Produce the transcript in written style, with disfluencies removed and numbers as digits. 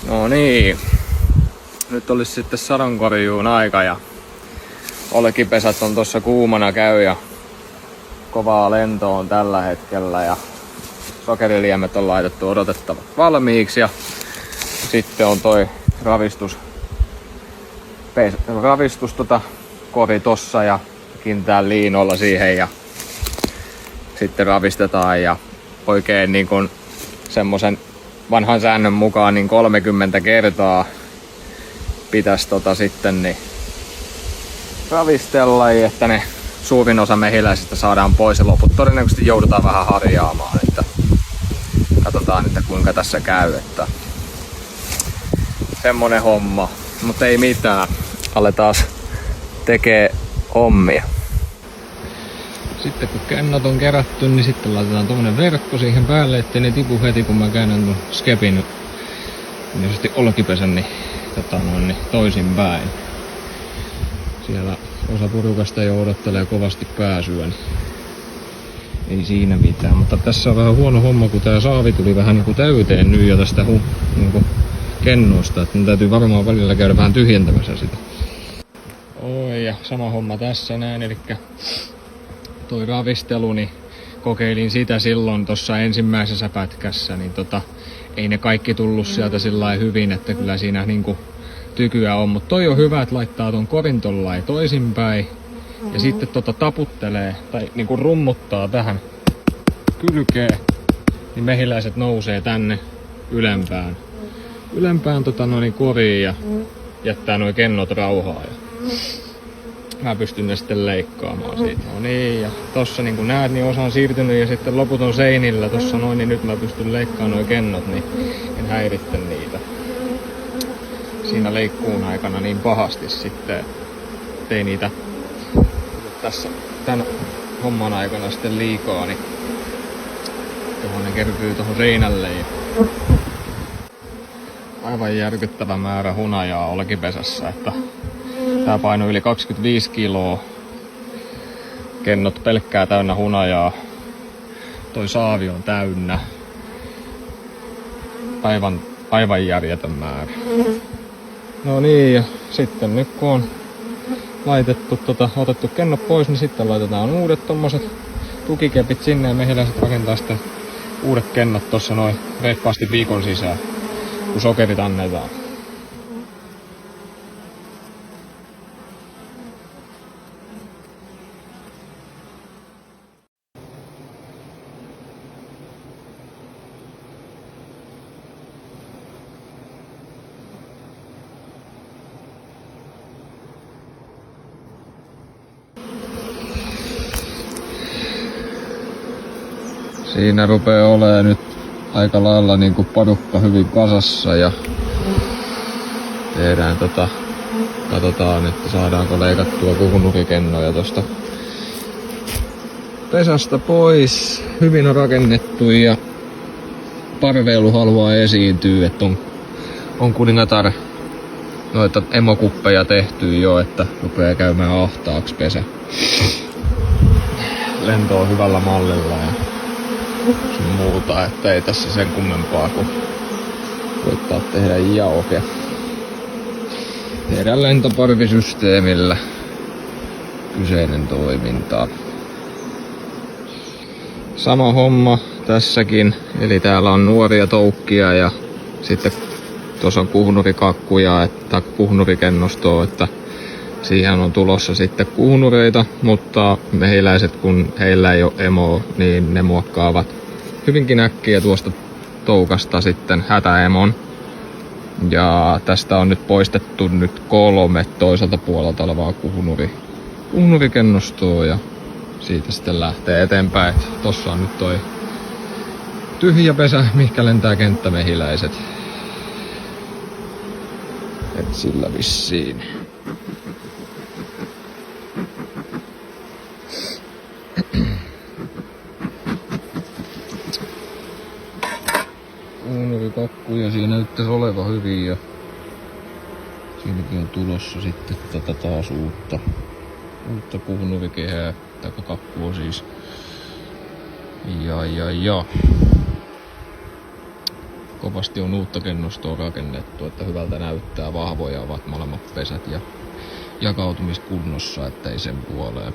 No niin, nyt olisi sitten sadonkorjuun aika ja olkipesät on tossa kuumana käy ja kovaa lento on tällä hetkellä ja sokeriliemet on laitettu odotettavat valmiiksi ja sitten on toi ravistus kori tossa ja kiinnitetään liinoilla siihen ja sitten ravistetaan ja oikein niin kuin semmosen vanhan säännön mukaan niin 30 kertaa pitäisi sitten niin ravistella, että ne suurin osa mehiläisistä saadaan pois ja loput todennäköisesti joudutaan vähän harjaamaan, että katsotaan, että kuinka tässä käy, että semmonen homma, mutta ei mitään, aletaan tekee hommia. Sitten kun kennot on kerätty, niin sitten laitetaan tommonen verkko siihen päälle, ettei ne tipu heti kun mä käännän ton skepin niin olkipesän niin toisinpäin. Siellä osa porukasta jo odottelee kovasti pääsyä, niin ei siinä mitään. Mutta tässä on vähän huono homma, kun tää saavi tuli vähän niinku täyteen nyt jo tästä niinku kennoista, että ne täytyy varmaan välillä käydä vähän tyhjentämässä sitä. Oi, ja sama homma tässä näin, elikkä toi ravistelu, niin kokeilin sitä silloin tuossa ensimmäisessä pätkässä, niin ei ne kaikki tullut sieltä sillä hyvin, että kyllä siinä niinku tykyä on, mutta toi on hyvä, että laittaa ton korin tollain toisinpäin ja sitten taputtelee tai niinku rummuttaa tähän kylkeen, niin mehiläiset nousee tänne ylempään koriin ja jättää nuo kennot rauhaa. Mä pystyn ne sitten leikkaamaan siitä. No niin, ja tossa niin kuin näet, niin osa on siirtynyt ja sitten loput on seinillä tossa noin, niin nyt mä pystyn leikkaamaan nuo kennot, niin en häiritse niitä siinä leikkuun aikana niin pahasti sitten, ettei niitä tässä tän homman aikana sitten liikaa, niin tuohon ne kertyy tuohon seinälle. Ja aivan järkyttävä määrä hunajaa olkipesässä, että tää painoi yli 25 kiloa. Kennot pelkkää täynnä hunajaa. Toi saavi on täynnä. Aivan järjetön määrä. No niin, ja sitten nyt kun on laitettu otettu kennot pois, niin sitten laitetaan uudet tommoset tukikepit sinne ja mehiläiset rakentaa sitten uudet kennot tossa noin reippaasti viikon sisään, kun sokerit annetaan. Siinä rupeaa olemaan nyt aika lailla niinku porukka hyvin kasassa ja tehdään katsotaan, että saadaanko leikattua kuhnurikennoja tosta pesästä pois. Hyvin on rakennettu ja parveilu haluaa esiintyä, että on kuningatar noita emokuppeja tehty jo, että rupeaa käymään ahtaaksi pesä. Lento on hyvällä mallilla ja sun muuta, että ei tässä sen kummempaa kuin koittaa tehdä jauke. Tehdään lentoparvisysteemillä kyseinen toiminta. Sama homma tässäkin, eli täällä on nuoria toukkia ja sitten tuossa on kuhnurikakkuja tai kuhnurikennostoa, että siihen on tulossa sitten kuhnureita, mutta mehiläiset kun heillä ei ole emoa, niin ne muokkaavat hyvinkin äkkiä tuosta toukasta sitten hätäemon. Ja tästä on nyt poistettu 3 toiselta puolelta olevaa kuhnuvikennostoa ja siitä sitten lähtee eteenpäin. Et tossa on nyt toi tyhjä pesä, mihinkä lentää kenttämehiläiset. Et sillä vissiin. Kuhnuvikakkuja siinä näyttäisi olevan hyvin ja siinäkin on tulossa sitten tätä taas uutta kuhnuvikehää, tai kakkua siis. Ja. Kovasti on uutta kennostoa rakennettu, että hyvältä näyttää. Vahvoja ovat molemmat pesät ja jakautumiskunnossa, ettei sen puoleen.